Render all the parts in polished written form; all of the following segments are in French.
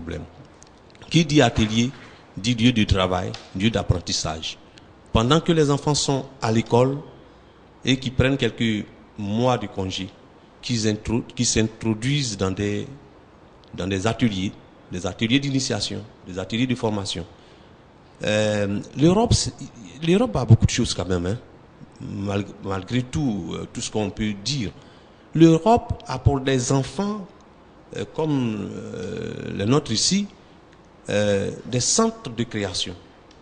problème. Qui dit atelier, dit lieu de travail, lieu d'apprentissage. Pendant que les enfants sont à l'école et qui prennent quelques mois de congé, qui s'introduisent dans des ateliers d'initiation, des ateliers de formation. L'Europe a beaucoup de choses quand même, hein, malgré tout ce qu'on peut dire. L'Europe a pour des enfants comme les nôtres ici, des centres de création,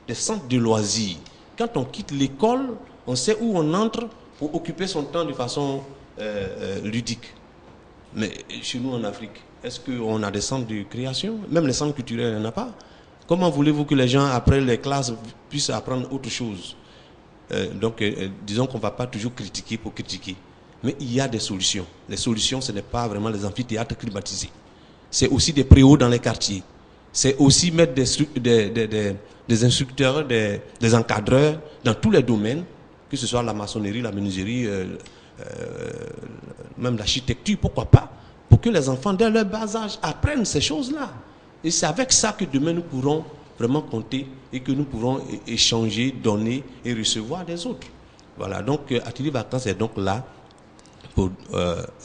des centres de loisirs. Quand on quitte l'école, on sait où on entre pour occuper son temps de façon ludique. Mais chez nous en Afrique, est-ce qu'on a des centres de création? Même les centres culturels, il n'y en a pas. Comment voulez-vous que les gens, après les classes, puissent apprendre autre chose? Disons qu'on ne va pas toujours critiquer pour critiquer. Mais il y a des solutions. Les solutions, ce n'est pas vraiment les amphithéâtres climatisés. C'est aussi des préaux dans les quartiers. C'est aussi mettre des instructeurs, des encadreurs dans tous les domaines, que ce soit la maçonnerie, la menuiserie, même l'architecture, pourquoi pas, pour que les enfants, dès leur bas âge, apprennent ces choses-là. Et c'est avec ça que demain nous pourrons vraiment compter et que nous pourrons échanger, donner et recevoir des autres. Voilà, donc Atelier Vacances est donc là pour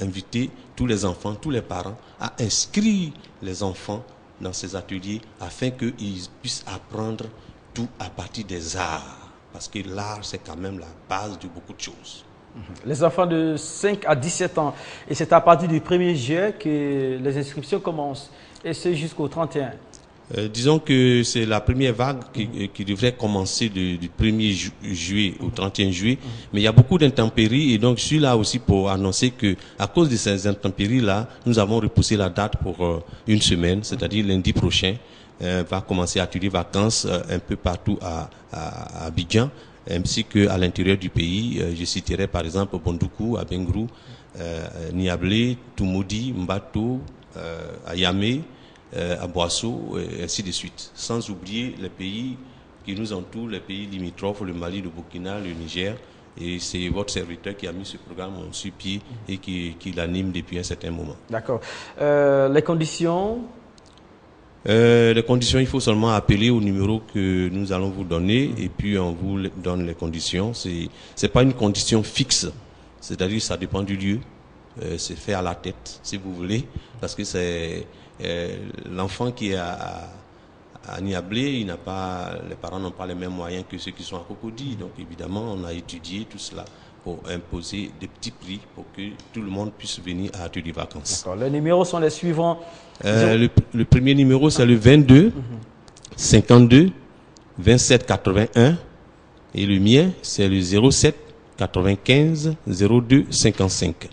inviter tous les enfants, tous les parents à inscrire les enfants dans ces ateliers afin qu'ils puissent apprendre tout à partir des arts. Parce que l'art, c'est quand même la base de beaucoup de choses. Les enfants de 5 à 17 ans, et c'est à partir du 1er juillet que les inscriptions commencent, et c'est jusqu'au 31. Disons que c'est la première vague qui devrait commencer du 1er juillet au 31 juillet, mais il y a beaucoup d'intempéries et donc je suis là aussi pour annoncer que à cause de ces intempéries-là, nous avons repoussé la date pour une semaine, c'est-à-dire lundi prochain, va commencer Atelier Vacances un peu partout à Abidjan, ainsi qu'à l'intérieur du pays. Je citerai par exemple Bondoukou, à Bengrou, Niablé, Toumoudi, Mbato, à Yamé, à Boissou, et ainsi de suite. Sans oublier les pays qui nous entourent, les pays limitrophes, le Mali, le Burkina, le Niger. Et c'est votre serviteur qui a mis ce programme sur pied et qui l'anime depuis un certain moment. D'accord. Les conditions? Les conditions, il faut seulement appeler au numéro que nous allons vous donner et puis on vous donne les conditions. C'est pas une condition fixe, c'est-à-dire ça dépend du lieu. C'est fait à la tête, si vous voulez, parce que c'est l'enfant qui est à Niablé, les parents n'ont pas les mêmes moyens que ceux qui sont à Cocody. Donc évidemment, on a étudié tout cela pour imposer des petits prix pour que tout le monde puisse venir à Atelier Vacances. D'accord. Les numéros sont les suivants. Le premier numéro, c'est le 22 52 27 81 et le mien, c'est le 07 95 02 55.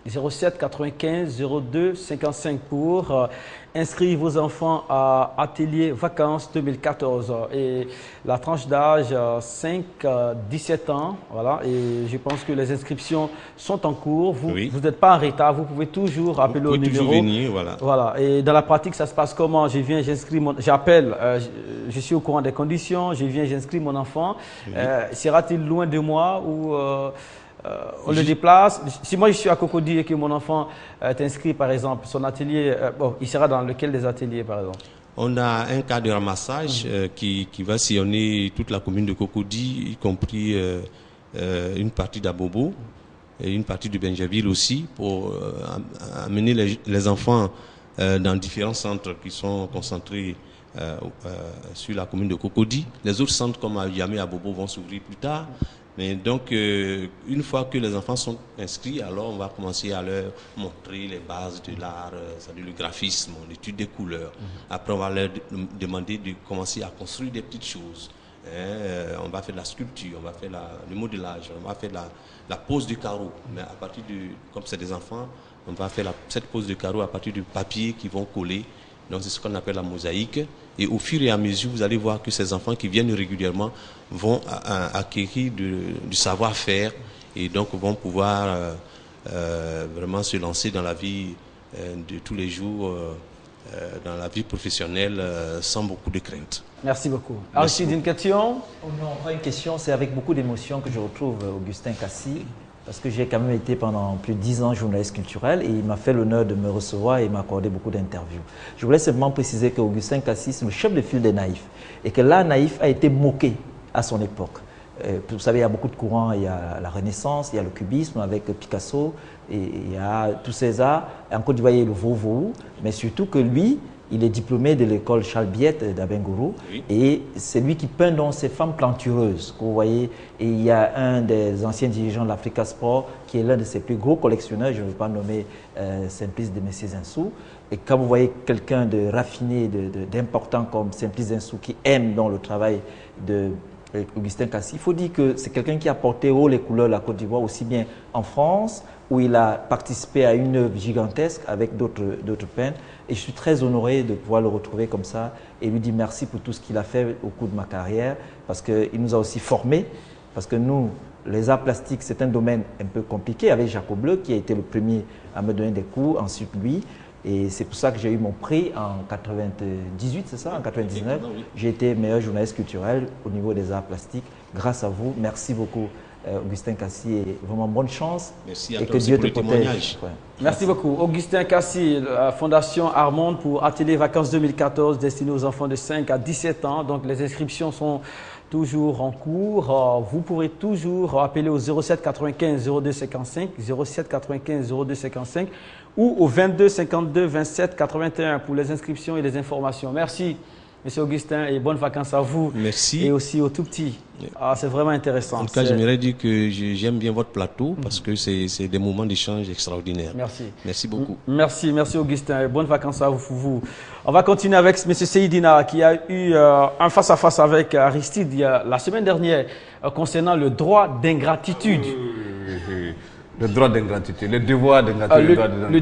07 95 02 55 pour inscrire vos enfants à Atelier Vacances 2014 et la tranche d'âge 5-17 ans, voilà, et je pense que les inscriptions sont en cours, vous n'êtes pas en retard, vous pouvez toujours appeler au numéro. Venir, voilà. Et dans la pratique, ça se passe comment? Je viens, j'inscris j'appelle, je suis au courant des conditions, je viens, j'inscris mon enfant, sera-t-il loin de moi ou on le déplace? Si moi je suis à Cocody et que mon enfant est inscrit par exemple, son atelier, il sera dans lequel des ateliers par exemple? On a un cas de ramassage qui va sillonner toute la commune de Cocody, y compris une partie d'Abobo et une partie de Benjaville aussi, pour amener les enfants dans différents centres qui sont concentrés sur la commune de Cocody. Les autres centres comme à Yamé, à Bobo vont s'ouvrir plus tard. Mais donc, une fois que les enfants sont inscrits, alors on va commencer à leur montrer les bases de l'art, c'est-à-dire le graphisme, l'étude des couleurs. Après, on va leur demander de commencer à construire des petites choses. On va faire de la sculpture, on va faire le modelage, on va faire la pose du carreau. Mais à partir comme c'est des enfants, on va faire cette pose de carreau à partir du papier qu'ils vont coller. Donc c'est ce qu'on appelle la mosaïque. Et au fur et à mesure, vous allez voir que ces enfants qui viennent régulièrement vont acquérir du savoir-faire et donc vont pouvoir vraiment se lancer dans la vie de tous les jours, dans la vie professionnelle sans beaucoup de crainte. Merci beaucoup. Ensuite, une question? Oh non, pas une question, c'est avec beaucoup d'émotion que je retrouve Augustin Kassi. parce que j'ai quand même été pendant plus de 10 ans journaliste culturel et il m'a fait l'honneur de me recevoir et m'accorder beaucoup d'interviews. Je voulais simplement préciser qu'Augustin Cassis, le chef de file des naïfs, et que l'art naïf a été moqué à son époque. Vous savez, il y a beaucoup de courants, il y a la Renaissance, il y a le cubisme avec Picasso, et il y a tous ces arts. En Côte d'Ivoire, il y a le Vauvau, mais surtout que lui, il est diplômé de l'école Charles Biette d'Abengourou, oui. Et c'est lui qui peint donc ces femmes plantureuses que vous voyez. Et il y a un des anciens dirigeants de l'Africa Sport qui est l'un de ses plus gros collectionneurs, je ne veux pas nommer Simplice de Messier Zinsou. Et quand vous voyez quelqu'un de raffiné, d'important comme Simplice Zinsou qui aime donc le travail de Augustin Cassis, il faut dire que c'est quelqu'un qui a porté haut les couleurs de la Côte d'Ivoire, aussi bien en France, où il a participé à une œuvre gigantesque avec d'autres peintres. Et je suis très honoré de pouvoir le retrouver comme ça et lui dire merci pour tout ce qu'il a fait au cours de ma carrière, parce qu'il nous a aussi formés, parce que nous, les arts plastiques, c'est un domaine un peu compliqué, avec Jacob Bleu qui a été le premier à me donner des cours, ensuite lui. Et c'est pour ça que j'ai eu mon prix en 98, c'est ça, en 99. J'ai été meilleur journaliste culturel au niveau des arts plastiques. Grâce à vous, merci beaucoup Augustin Cassis, et vraiment bonne chance. Merci à toi, que Dieu te protège. Ouais. Merci beaucoup. Augustin Cassis, la Fondation Armonde pour Atelier Vacances 2014 destiné aux enfants de 5 à 17 ans. Donc les inscriptions sont toujours en cours. Vous pourrez toujours appeler au 07 95 02 55, 07 95 02 55 ou au 22 52 27 81 pour les inscriptions et les informations. Merci, Monsieur Augustin, et bonnes vacances à vous. Merci. Et aussi aux tout petits. C'est vraiment intéressant. En tout cas, j'aimerais dire que j'aime bien votre plateau parce que c'est des moments d'échange extraordinaires. Merci. Merci beaucoup. Merci Augustin. Et bonnes vacances à vous. On va continuer avec M. Seydina qui a eu un face-à-face avec Aristide la semaine dernière concernant le droit d'ingratitude. Le droit d'ingratitude, le devoir d'ingratitude. Le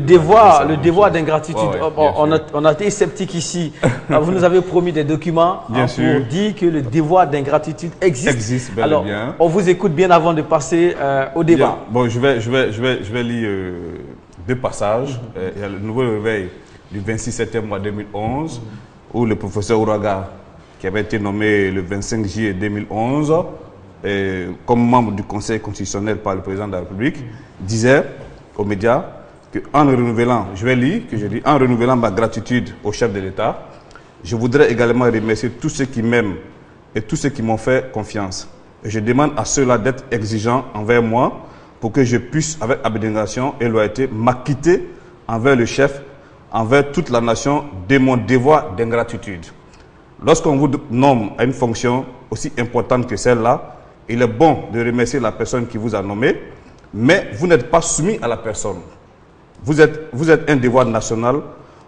devoir d'ingratitude. On a été sceptiques ici. Vous nous avez promis des documents pour dire que le devoir d'ingratitude existe. Bel et bien. On vous écoute bien avant de passer au débat. Bien. Bon, je vais lire deux passages. Il y a le nouveau réveil du 26 septembre 2011 où le professeur Ouraga, qui avait été nommé le 25 juillet 2011, comme membre du Conseil constitutionnel par le président de la République, disait aux médias qu'en renouvelant, en renouvelant ma gratitude au chef de l'État, je voudrais également remercier tous ceux qui m'aiment et tous ceux qui m'ont fait confiance. Et je demande à ceux-là d'être exigeants envers moi pour que je puisse, avec abnégation et loyauté, m'acquitter envers le chef, envers toute la nation, de mon devoir d'ingratitude. Lorsqu'on vous nomme à une fonction aussi importante que celle-là, il est bon de remercier la personne qui vous a nommé, mais vous n'êtes pas soumis à la personne. Vous êtes un devoir national.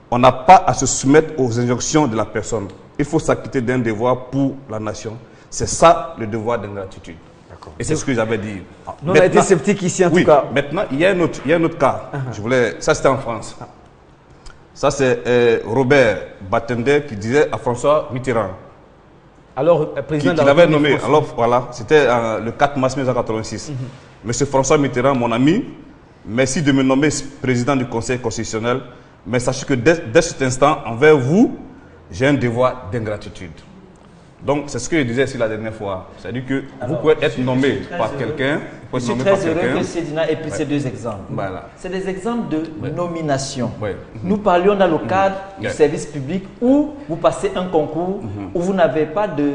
On n'a pas à se soumettre aux injonctions de la personne. Il faut s'acquitter d'un devoir pour la nation. C'est ça le devoir d'ingratitude. Et c'est ce que j'avais dit. Nous, on a été sceptiques ici en tout cas. Maintenant, il y a un autre cas. Ça, c'était en France. Ça, c'est Robert Batender qui disait à François Mitterrand. Alors, président qui l'avait nommé. Alors, voilà, c'était le 4 mars 1986. Monsieur François Mitterrand, mon ami, merci de me nommer président du Conseil constitutionnel, mais sachez que dès cet instant, envers vous, j'ai un devoir d'ingratitude. Donc, c'est ce que je disais ici la dernière fois. C'est-à-dire que vous pouvez être nommé par quelqu'un. Je suis très heureux que Seydina ait pris ces deux exemples. Voilà. C'est des exemples de nomination. Nous parlions dans le cadre du service public où vous passez un concours, où vous n'avez pas de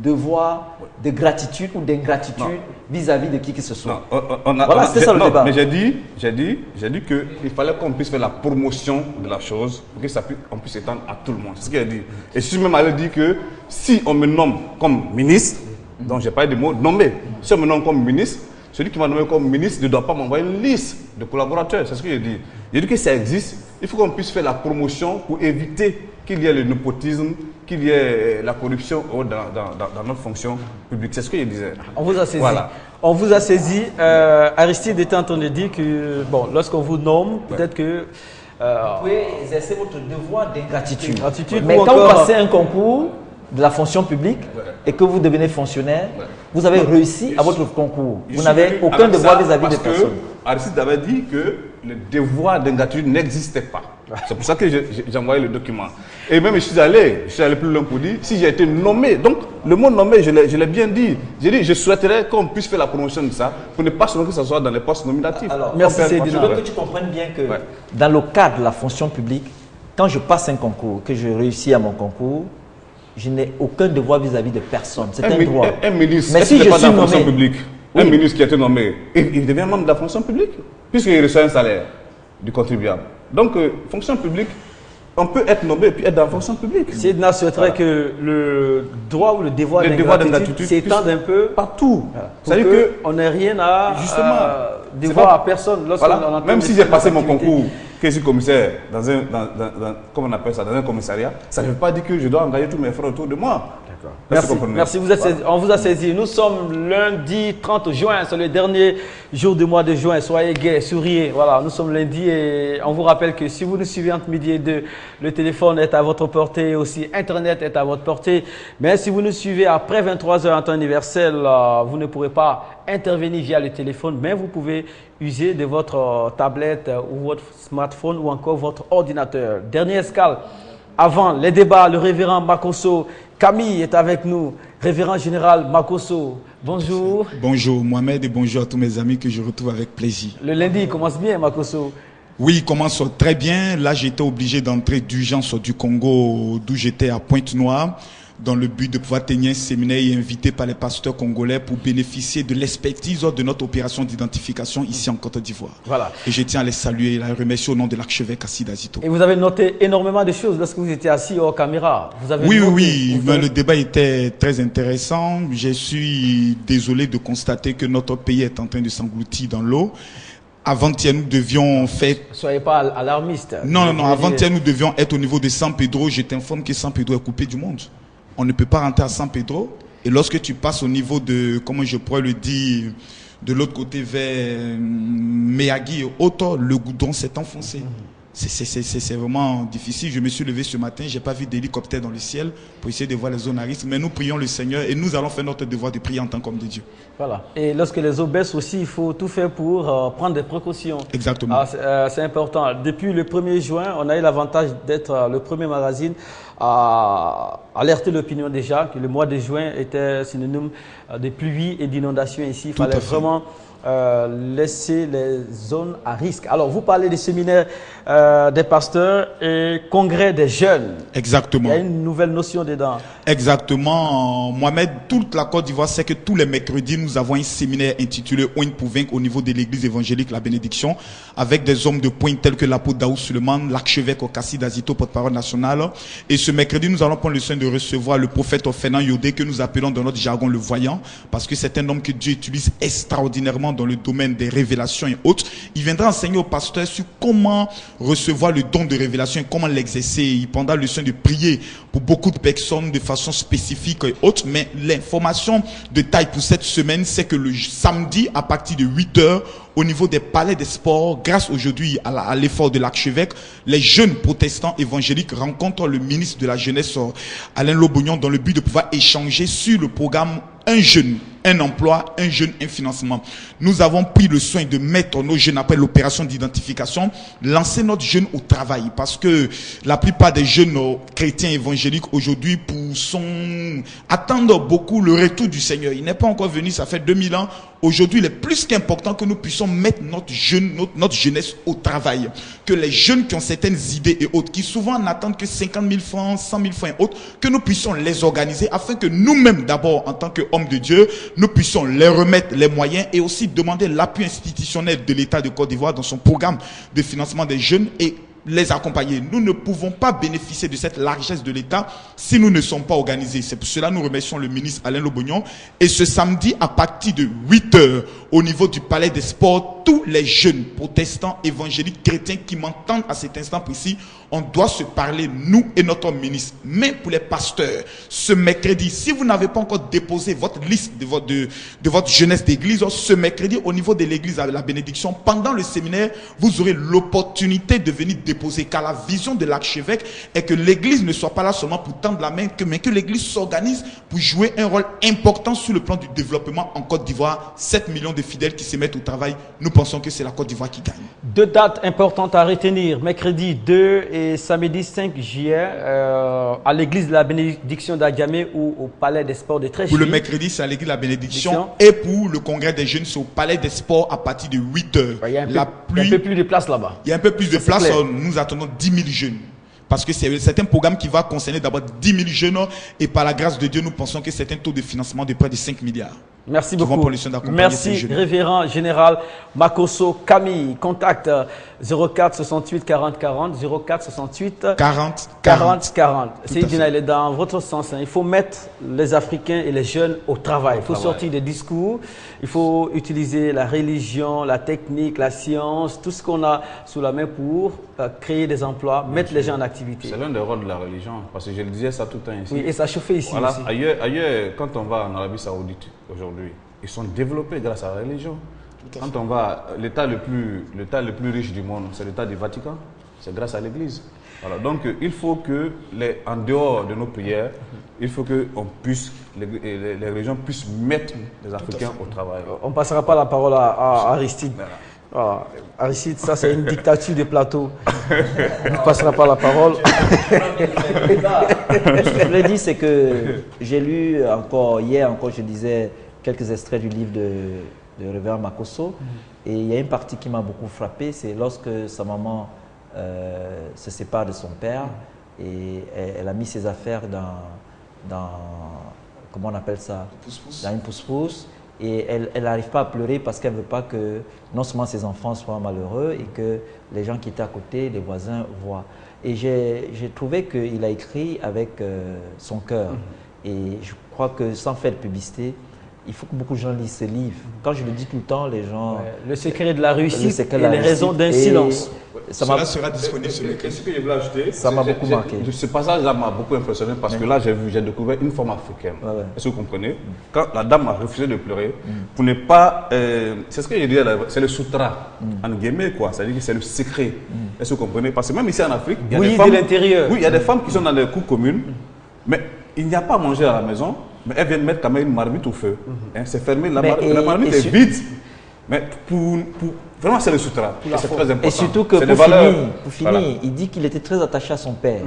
devoir de gratitude ou d'ingratitude vis-à-vis de qui que ce soit. Voilà, c'était ça le débat. Mais j'ai dit qu'il fallait qu'on puisse faire la promotion de la chose pour que ça puisse s'étendre à tout le monde. C'est ce qu'il a dit. Et je suis même allé dire que si on me nomme comme ministre, donc je n'ai pas eu de mots, nommé. Si on me nomme comme ministre, celui qui m'a nommé comme ministre ne doit pas m'envoyer une liste de collaborateurs. C'est ce que j'ai dit. J'ai dit que ça existe. Il faut qu'on puisse faire la promotion pour éviter qu'il y ait le népotisme, qu'il y ait la corruption dans notre fonction publique. C'est ce que je disais. On vous a saisi. Voilà. On vous a saisi. Aristide était en train de dire que, bon, lorsqu'on vous nomme, peut-être que... vous pouvez exercer votre devoir d'ingratitude. Mais quand vous passez un concours de la fonction publique et que vous devenez fonctionnaire, vous avez réussi à votre concours. Vous n'avez aucun devoir vis-à-vis des personnes. Aristide avait dit le devoir d'ingratitude n'existait pas. C'est pour ça que j'ai envoyé le document. Et même je suis allé plus loin pour dire, si j'ai été nommé, donc le mot nommé, je l'ai bien dit. J'ai dit, je souhaiterais qu'on puisse faire la promotion de ça, pour ne pas seulement que ça soit dans les postes nominatifs. Alors, merci je veux que tu comprennes bien que dans le cadre de la fonction publique, quand je passe un concours, que je réussis à mon concours, je n'ai aucun devoir vis-à-vis de personne. C'est un droit. Un ministre, mais si je suis dans la fonction nommé, publique, un ministre qui a été nommé, il devient membre de la fonction publique, puisqu'il reçoit un salaire du contribuable. Donc, fonction publique, on peut être nommé et puis être dans la fonction publique. Sidna souhaiterait que le droit ou le devoir d'ingratitude s'étende un peu partout. Voilà. C'est-à-dire qu'on n'ait rien à devoir à personne. Voilà. Même si j'ai passé mon concours, que je suis commissaire comment on appelle ça, dans un commissariat, ça ne veut pas dire que je dois engager tous mes frères autour de moi. Merci, on vous a saisi. Nous sommes lundi 30 juin, c'est le dernier jour du mois de juin. Soyez gais, souriez. Voilà, nous sommes lundi et on vous rappelle que si vous nous suivez entre midi et 2, le téléphone est à votre portée, aussi Internet est à votre portée. Mais si vous nous suivez après 23h en temps universel, vous ne pourrez pas intervenir via le téléphone, mais vous pouvez user de votre tablette ou votre smartphone ou encore votre ordinateur. Dernière escale. Avant les débats, le révérend Makosso Camille est avec nous. Révérend général Makosso, bonjour. Bonjour Mohamed et bonjour à tous mes amis que je retrouve avec plaisir. Le lundi commence bien, Makosso. Oui, il commence très bien. Là, j'étais obligé d'entrer d'urgence du Congo, d'où j'étais à Pointe-Noire, dans le but de pouvoir tenir un séminaire et invité par les pasteurs congolais pour bénéficier de l'expertise de notre opération d'identification ici en Côte d'Ivoire. Voilà. Et je tiens à les saluer et à les remercier au nom de l'archevêque Assis Azito. Et vous avez noté énormément de choses lorsque vous étiez assis hors caméra. Vous avez oui, mais le débat était très intéressant. Je suis désolé de constater que notre pays est en train de s'engloutir dans l'eau. Avant-hier, nous devions faire... Soyez pas alarmiste. Non. Avant-hier, nous devions être au niveau de San Pedro. Je t'informe que San Pedro est coupé du monde. On ne peut pas rentrer à San Pedro. Et lorsque tu passes au niveau de, comment je pourrais le dire, de l'autre côté vers Meyagui et autres, le goudron s'est enfoncé. C'est vraiment difficile. Je me suis levé ce matin, j'ai pas vu d'hélicoptère dans le ciel pour essayer de voir les zones à risque. Mais nous prions le Seigneur et nous allons faire notre devoir de prier en tant qu'homme de Dieu. Voilà. Et lorsque les eaux baissent aussi, il faut tout faire pour prendre des précautions. Exactement. C'est important. Depuis le 1er juin, on a eu l'avantage d'être le premier magazine à alerter l'opinion déjà que le mois de juin était synonyme de pluie et d'inondation ici. Il fallait vraiment laisser les zones à risque. Alors, vous parlez des séminaires des pasteurs et congrès des jeunes. Exactement. Il y a une nouvelle notion dedans. Exactement. Mohamed, toute la Côte d'Ivoire sait que tous les mercredis, nous avons un séminaire intitulé Oin pour vaincre au niveau de l'église évangélique La Bénédiction, avec des hommes de pointe tels que l'apôtre Daoud Suleiman, l'archevêque Okassi Dazito, porte-parole nationale. Et ce mercredi, nous allons prendre le soin de recevoir le prophète Fernand Yodé, que nous appelons dans notre jargon le voyant, parce que c'est un homme que Dieu utilise extraordinairement dans le domaine des révélations et autres. Il viendra enseigner aux pasteurs sur comment recevoir le don de révélation et comment l'exercer. Il prendra le soin de prier pour beaucoup de personnes de façon spécifique et autres. Mais l'information de taille pour cette semaine, c'est que le samedi, à partir de 8h, au niveau des palais des sports, grâce aujourd'hui à l'effort de l'archevêque, les jeunes protestants évangéliques rencontrent le ministre de la Jeunesse, Alain Lobognon, dans le but de pouvoir échanger sur le programme Un jeune, un emploi, un jeune, un financement. Nous avons pris le soin de mettre nos jeunes, après l'opération d'identification, lancer notre jeune au travail, parce que la plupart des jeunes chrétiens évangéliques aujourd'hui attendent beaucoup le retour du Seigneur. Il n'est pas encore venu, ça fait 2000 ans. Aujourd'hui, il est plus qu'important que nous puissions mettre notre jeunesse au travail. Que les jeunes qui ont certaines idées et autres, qui souvent n'attendent que 50 000 francs, 100 000 francs et autres, que nous puissions les organiser afin que nous-mêmes, d'abord, en tant qu'hommes de Dieu, nous puissions les remettre les moyens et aussi demander l'appui institutionnel de l'État de Côte d'Ivoire dans son programme de financement des jeunes et les accompagner. Nous ne pouvons pas bénéficier de cette largesse de l'État si nous ne sommes pas organisés. C'est pour cela que nous remercions le ministre Alain Lobognon. Et ce samedi, à partir de 8h, au niveau du Palais des Sports, tous les jeunes protestants, évangéliques, chrétiens qui m'entendent à cet instant précis, on doit se parler, nous et notre ministre. Mais pour les pasteurs, ce mercredi, si vous n'avez pas encore déposé votre liste de votre jeunesse d'église, ce mercredi, au niveau de l'église à la bénédiction, pendant le séminaire, vous aurez l'opportunité de venir déposer. Car la vision de l'archevêque est que l'église ne soit pas là seulement pour tendre la main, mais que l'église s'organise pour jouer un rôle important sur le plan du développement en Côte d'Ivoire. 7 millions de fidèles qui se mettent au travail, nous pensons que c'est la Côte d'Ivoire qui gagne. 2 dates importantes à retenir, mercredi 2 et samedi 5 juillet, à l'église de la bénédiction d'Adjamé ou au palais des sports de Trécheville. Pour le mercredi, c'est à l'église de la bénédiction. Et pour le congrès des jeunes, c'est au palais des sports à partir de 8 heures. Il y a un peu plus de place là-bas. Il y a un peu plus de place. Nous attendons 10 000 jeunes. Parce que c'est un programme qui va concerner d'abord 10 000 jeunes. Et par la grâce de Dieu, nous pensons que c'est un taux de financement de près de 5 milliards. Merci beaucoup. Merci, révérend général Makosso Camille. Contact 04 68 40 40, 04 68 40 40. Seydina, il est dans votre sens. Hein. Il faut mettre les Africains et les jeunes au travail. Il faut sortir des discours. Il faut utiliser la religion, la technique, la science, tout ce qu'on a sous la main pour créer des emplois, mettre les gens en activité. C'est l'un des rôles de la religion. Parce que je le disais ça tout le temps ici. Oui, et ça chauffait ici aussi. Ailleurs, quand on va en Arabie Saoudite aujourd'hui, ils sont développés grâce à la religion. Quand on va, l'État le plus riche du monde, c'est l'État du Vatican, c'est grâce à l'Église. Voilà, donc il faut que, en dehors de nos prières, il faut que les religions puissent mettre les Africains au travail. On ne passera pas la parole à Aristide. Voilà. Aristide, ça c'est une dictature de plateau. On ne passera pas la parole. Ce que je voulais dire, c'est que j'ai lu hier encore, je disais quelques extraits du livre de Révérend Makosso. Et il y a une partie qui m'a beaucoup frappé, c'est lorsque sa maman se sépare de son père et elle a mis ses affaires dans comment on appelle ça, dans une pousse-pousse. Et elle n'arrive pas à pleurer parce qu'elle ne veut pas que non seulement ses enfants soient malheureux et que les gens qui étaient à côté, les voisins, voient. Et j'ai trouvé qu'il a écrit avec son cœur. Et je crois que sans faire de publicité, il faut que beaucoup de gens lisent ce livre. Quand je le dis tout le temps, les gens... Le secret de la réussite et les raisons d'un silence. Cela sera disponible sur le Ce que je voulais ajouter, ça m'a beaucoup marqué. Ce passage-là m'a beaucoup impressionné parce que là, j'ai découvert une forme africaine. Est-ce que vous comprenez? Quand la dame a refusé de pleurer, pour ne pas... c'est ce que je disais, c'est le sutra, en guillemets, quoi. C'est-à-dire que c'est le secret. Est-ce que vous comprenez? Parce que même ici en Afrique, il y a des femmes... de l'intérieur. Oui, il y a des femmes qui sont dans des cours communes, mais il n'y a pas à manger à la maison. Mais elles viennent mettre quand même une marmite au feu. C'est fermé, la marmite est vide. Mais vraiment, c'est le sutra. C'est très important. Et surtout que pour finir, il dit qu'il était très attaché à son père.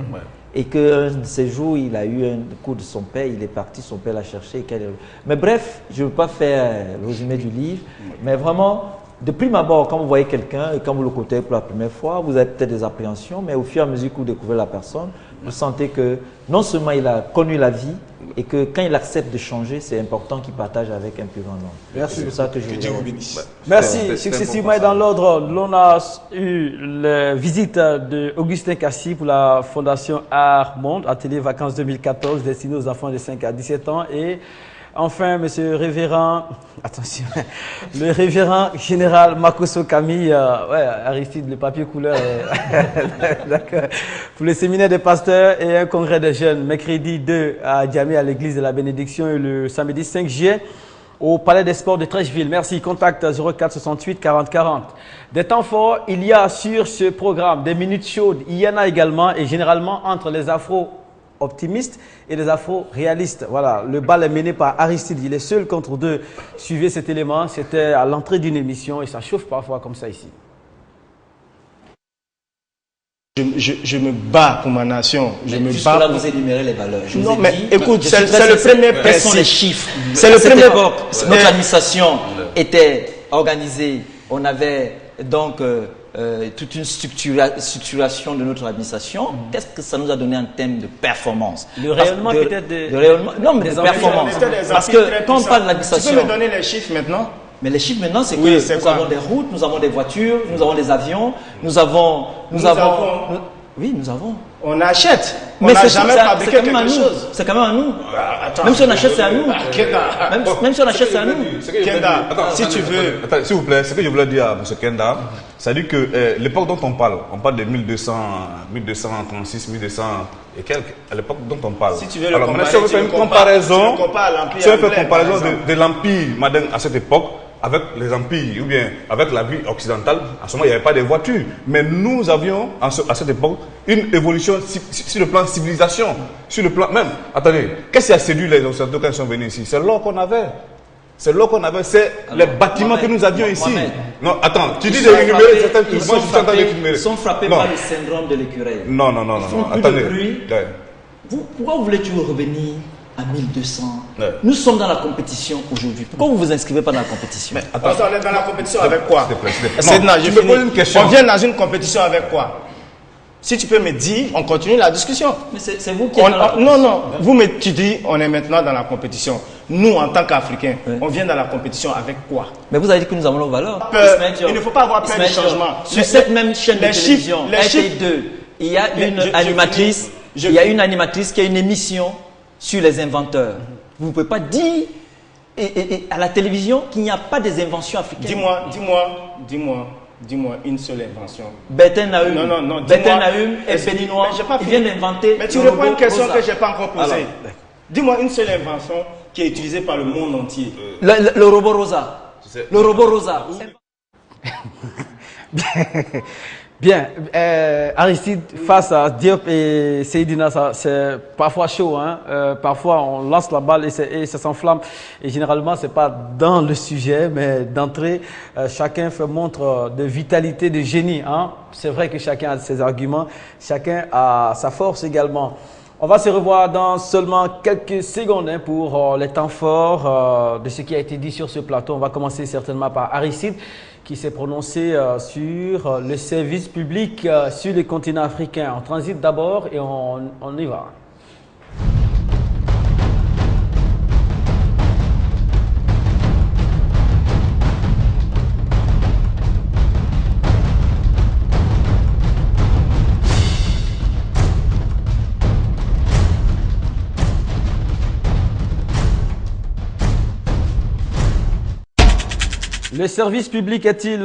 Et qu'un de ces jours, il a eu un coup de son père, il est parti, son père l'a cherché. Mais bref, je ne veux pas faire le résumé du livre. Mais vraiment, de prime abord, quand vous voyez quelqu'un et quand vous le côtoyez pour la première fois, vous avez peut-être des appréhensions, mais au fur et à mesure que vous découvrez la personne, vous sentez que non seulement il a connu la vie, et que quand il accepte de changer, c'est important qu'il partage avec un plus grand nombre. Merci. C'est pour ça que je Dieu vous bénisse. Merci. Successivement et dans l'ordre, l'on a eu la visite d'Augustin Kassi pour la Fondation Art Monde, atelier vacances 2014 destiné aux enfants de 5 à 17 ans. Et enfin, monsieur révérend, attention, le révérend général Makosso Camille, Aristide, le papier couleur, d'accord, pour le séminaire des pasteurs et un congrès des jeunes, mercredi 2 à Djamé à l'église de la Bénédiction et le samedi 5 juillet au Palais des Sports de Trécheville. Merci. Contact 04 68 40 40. Des temps forts, il y a sur ce programme des minutes chaudes. Il y en a également et généralement entre les afro-optimistes et les afro-réalistes. Voilà, le bal est mené par Aristide. Il est seul contre deux. Suivez cet élément. C'était à l'entrée d'une émission et ça chauffe parfois comme ça ici. Je me bats pour ma nation. Je me bats. Là, vous énumérez les valeurs. Non, mais écoute, c'est le premier principe. Quels sont les chiffres? C'est le premier. Notre administration était organisée. On avait donc toute une structuration de notre administration. Qu'est-ce que ça nous a donné en termes de performance? Le rayonnement peut-être de rayonnement. Non, mais de performance. Parce que quand on parle de l'administration. Tu peux me donner les chiffres maintenant? Mais les chiffres maintenant, c'est que nous avons des routes, nous avons des voitures, nous avons des avions, nous avons. Oui, nous avons. On achète. Mais on n'a jamais fabriqué quelque chose. C'est quand même à nous. Même si on achète, c'est à nous. Même si on achète, c'est à nous. Kenda, si tu veux. Attends, s'il vous plaît, ce que je voulais dire à M. Kenda, c'est-à-dire que l'époque dont on parle de 1236, 1200 et quelques, à l'époque dont on parle. Si tu veux le alors, comparer, si on veut faire une comparaison, si on fait une comparaison de l'Empire Madin à cette époque, avec les empires ou bien avec la vie occidentale, à ce moment il n'y avait pas de voitures. Mais nous avions à cette époque une évolution sur le plan civilisation, sur le plan même. Attendez, qu'est-ce qui a séduit les Occidentaux quand ils sont venus ici? C'est l'or qu'on avait. C'est là qu'on avait, c'est les bâtiments que nous avions ici. Mohamed, non, attends, tu dis d'énumérer certaines choses. Moi, je suis en train d'énumérer. Ils sont frappés par le syndrome de l'écureuil. Non. Ils font plus Attendez. de bruit. Ouais. Pourquoi vous voulez toujours revenir à 1200? Ouais. Nous sommes dans la compétition aujourd'hui. Pourquoi vous ne vous inscrivez pas dans la compétition? Attends, on est dans la compétition avec quoi? S'il te plaît, s'il te plaît. Seydina, Non, j'ai tu me fini. poses une question. On vient dans une compétition avec quoi? Si tu peux me dire, on continue la discussion. Mais c'est vous qui êtes dans la Non, tu dis, on est maintenant dans la compétition. Nous, en tant qu'Africains, on vient dans la compétition avec quoi? Mais vous avez dit que nous avons nos valeurs. Il ne faut pas avoir peur du changement. Sur cette même chaîne de les télévision, chiffres, RTL2, il y a une animatrice, il y a une animatrice qui a une émission sur les inventeurs. Vous ne pouvez pas dire à la télévision qu'il n'y a pas des inventions africaines. Dis-moi une seule invention. Bertin Naum. Non. Bertin Naum est béninois. Il vient d'inventer. Mais tu réponds à une question que je n'ai pas encore posée. Dis-moi une seule invention qui est utilisée par le monde entier. Le robot Rosa. Le robot Rosa. Bien, Aristide, face à Diop et Seydina, c'est parfois chaud, hein. Parfois on lance la balle et ça s'enflamme. Et généralement, c'est pas dans le sujet, mais d'entrée, chacun fait montre de vitalité, de génie, hein. C'est vrai que chacun a ses arguments, chacun a sa force également. On va se revoir dans seulement quelques secondes, hein, pour les temps forts de ce qui a été dit sur ce plateau. On va commencer certainement par Aristide, qui s'est prononcé sur le service public sur le continent africain. On transite d'abord et on y va. Le service public est-il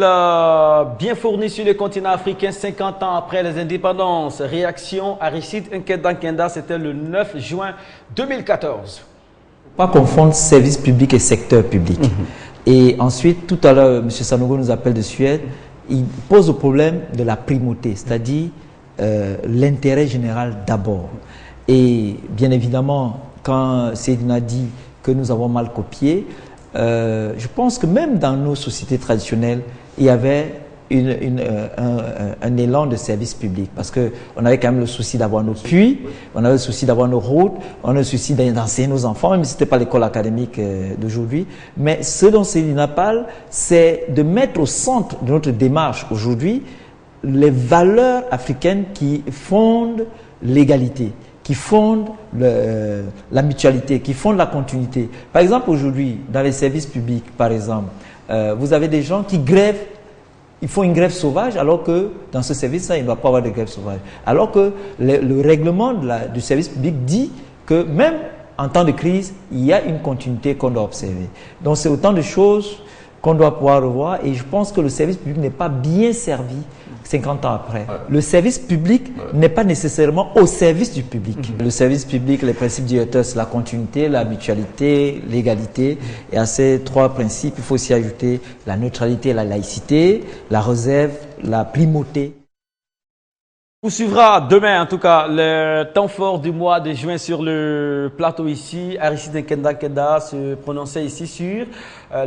bien fourni sur le continent africain 50 ans après les indépendances? Réaction Aristide Nkenda, c'était le 9 juin 2014. Pas confondre service public et secteur public. Et ensuite, tout à l'heure, M. Sanogo nous appelle de Suède, il pose le problème de la primauté, c'est-à-dire l'intérêt général d'abord. Et bien évidemment, quand Seydina dit que nous avons mal copié, je pense que même dans nos sociétés traditionnelles, il y avait un élan de service public parce qu'on avait quand même le souci d'avoir nos puits, on avait le souci d'avoir nos routes, on avait le souci d'enseigner nos enfants, même si ce n'était pas l'école académique d'aujourd'hui. Mais ce dont Seydina parle, c'est de mettre au centre de notre démarche aujourd'hui les valeurs africaines qui fondent l'égalité, qui fondent la mutualité, qui fondent la continuité. Par exemple, aujourd'hui, dans les services publics, par exemple, vous avez des gens qui grèvent, ils font une grève sauvage, alors que dans ce service-là, il ne doit pas avoir de grève sauvage. Alors que le règlement du service public dit que même en temps de crise, il y a une continuité qu'on doit observer. Donc, c'est autant de choses qu'on doit pouvoir revoir, et je pense que le service public n'est pas bien servi 50 ans après. Le service public n'est pas nécessairement au service du public. Le service public, les principes directeurs, c'est la continuité, la mutualité, l'égalité. Et à ces trois principes, il faut aussi ajouter la neutralité et la laïcité, la réserve, la primauté. Vous suivra demain, en tout cas, le temps fort du mois de juin sur le plateau ici. Aristide Nkenda se prononçait ici sur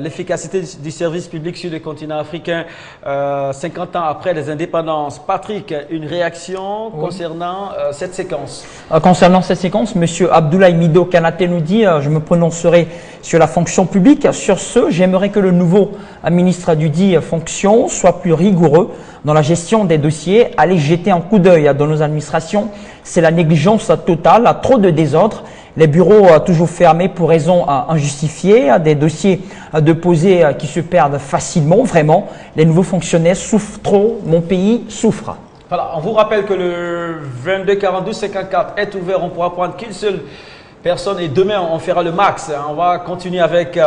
l'efficacité du service public sur le continent africain 50 ans après les indépendances. Patrick, une réaction concernant cette séquence? Concernant cette séquence, M. Abdoulaye Mido Kanaté nous dit je me prononcerai sur la fonction publique. Sur ce, j'aimerais que le nouveau ministre du dit fonction soit plus rigoureux dans la gestion des dossiers. Aller jeter un coup d'œil dans nos administrations, c'est la négligence totale, trop de désordre, les bureaux toujours fermés pour raisons injustifiées, des dossiers déposés qui se perdent facilement, vraiment. Les nouveaux fonctionnaires souffrent trop, mon pays souffre. Voilà, on vous rappelle que le 22 42 54 est ouvert, on pourra prendre qu'une seule personne et demain on fera le max. On va continuer avec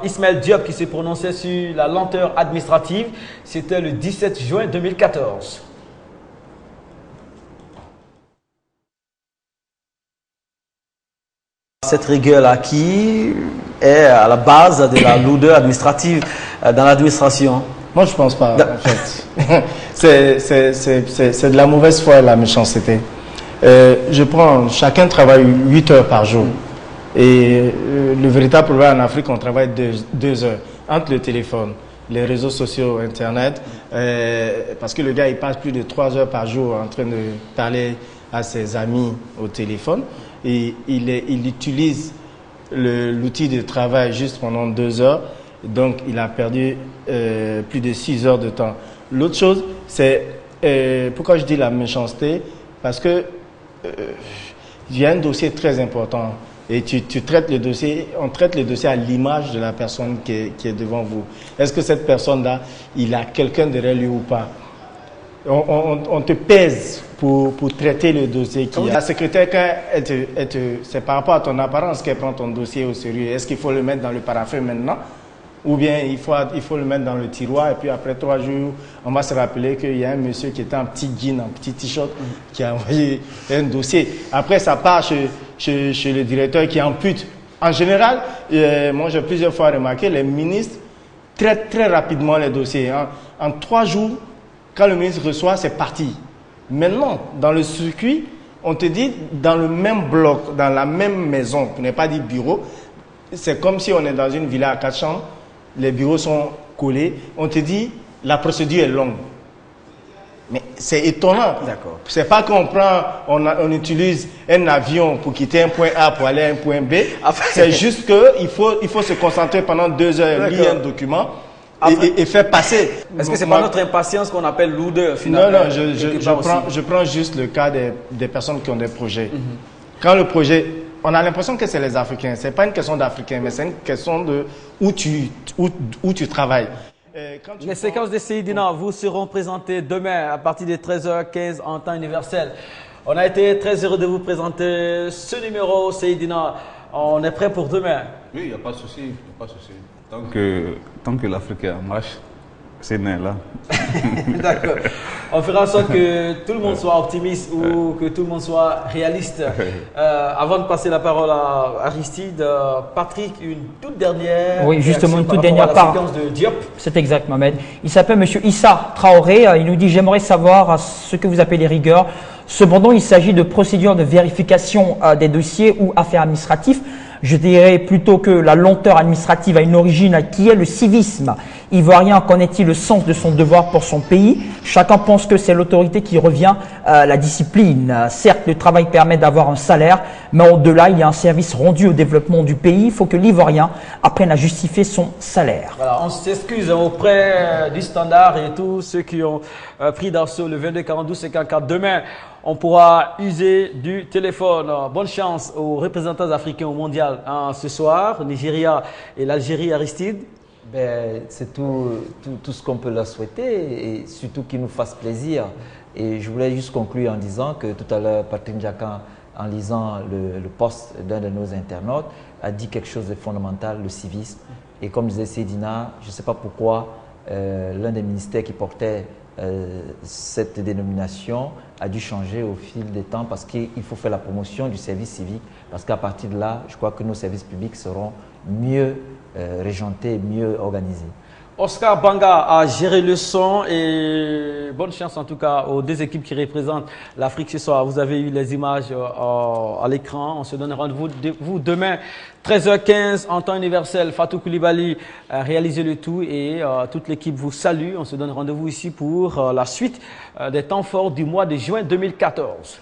Ismaël Diop qui s'est prononcé sur la lenteur administrative. C'était le 17 juin 2014. Cette rigueur-là qui est à la base de la lourdeur administrative dans l'administration. Moi, je ne pense pas, en fait. C'est de la mauvaise foi et de la méchanceté. Chacun travaille 8 heures par jour. Et le véritable problème en Afrique, on travaille 2 heures entre le téléphone, les réseaux sociaux, Internet, parce que le gars, il passe plus de 3 heures par jour en train de parler à ses amis au téléphone. Et il utilise l'outil de travail juste pendant 2 heures. Donc, il a perdu plus de 6 heures de temps. L'autre chose, c'est pourquoi je dis la méchanceté, parce que il y a un dossier très important et tu traites le dossier, on traite le dossier à l'image de la personne qui est devant vous. Est-ce que cette personne-là, il a quelqu'un derrière lui ou pas? On te pèse pour traiter le dossier. La secrétaire, quand c'est par rapport à ton apparence qu'elle prend ton dossier au sérieux. Est-ce qu'il faut le mettre dans le paraffin maintenant? Ou bien il faut le mettre dans le tiroir et puis après 3 jours, on va se rappeler qu'il y a un monsieur qui était en petit jean, en petit t-shirt, qui a envoyé un dossier. Après, ça part chez le directeur qui ampute. En général, moi j'ai plusieurs fois remarqué, les ministres traitent très rapidement les dossiers. En 3 jours, quand le ministre reçoit, c'est parti. Maintenant, dans le circuit, on te dit dans le même bloc, dans la même maison, pour ne pas dire bureau, c'est comme si on est dans une villa à 4 chambres. Les bureaux sont collés, on te dit la procédure est longue. Mais c'est étonnant. D'accord. C'est pas qu'on on utilise un avion pour quitter un point A pour aller à un point B. C'est juste qu'il faut se concentrer pendant 2 heures, lire un document et faire passer. Est-ce que c'est pas notre impatience qu'on appelle lourdeur finalement? Non, je prends juste le cas des personnes qui ont des projets. Quand le projet... On a l'impression que c'est les Africains. Ce n'est pas une question d'Africains, mais c'est une question de où tu travailles. Les séquences de Seydina vous seront présentées demain à partir de 13h15 en temps universel. On a été très heureux de vous présenter ce numéro, Seydina. On est prêt pour demain. Oui, il n'y a pas de souci. Tant que l'Afrique marche, c'est né là. D'accord. On fera en sorte que tout le monde soit optimiste ou que tout le monde soit réaliste. Avant de passer la parole à Aristide, Patrick, une toute dernière. Oui, justement, une toute dernière part. De Diop. C'est exact, Mohamed. Il s'appelle Monsieur Issa Traoré. Il nous dit: j'aimerais savoir ce que vous appelez rigueur. Cependant, il s'agit de procédures de vérification des dossiers ou affaires administratives. Je dirais plutôt que la lenteur administrative a une origine qui est le civisme. Ivoirien connaît-il le sens de son devoir pour son pays? Chacun pense que c'est l'autorité qui revient à la discipline. Certes, le travail permet d'avoir un salaire, mais au-delà, il y a un service rendu au développement du pays. Il faut que l'Ivoirien apprenne à justifier son salaire. Voilà, on s'excuse auprès du Standard et tous ceux qui ont pris d'assaut le 22 42 54. Demain, on pourra user du téléphone. Bonne chance aux représentants africains au mondial ce soir, Nigeria et l'Algérie. Aristide. C'est tout ce qu'on peut leur souhaiter et surtout qu'ils nous fassent plaisir. Et je voulais juste conclure en disant que tout à l'heure, Patrick Jacquin, en lisant le post d'un de nos internautes, a dit quelque chose de fondamental, le civisme. Et comme disait Seydina, je ne sais pas pourquoi l'un des ministères qui portait cette dénomination a dû changer au fil des temps parce qu'il faut faire la promotion du service civique, parce qu'à partir de là, je crois que nos services publics seront mieux régentés, mieux organisés. Oscar Banga a géré le son et bonne chance en tout cas aux 2 équipes qui représentent l'Afrique ce soir. Vous avez eu les images à l'écran. On se donne rendez-vous demain 13h15 en temps universel. Fatou Koulibaly a réalisé le tout et toute l'équipe vous salue. On se donne rendez-vous ici pour la suite des temps forts du mois de juin 2014.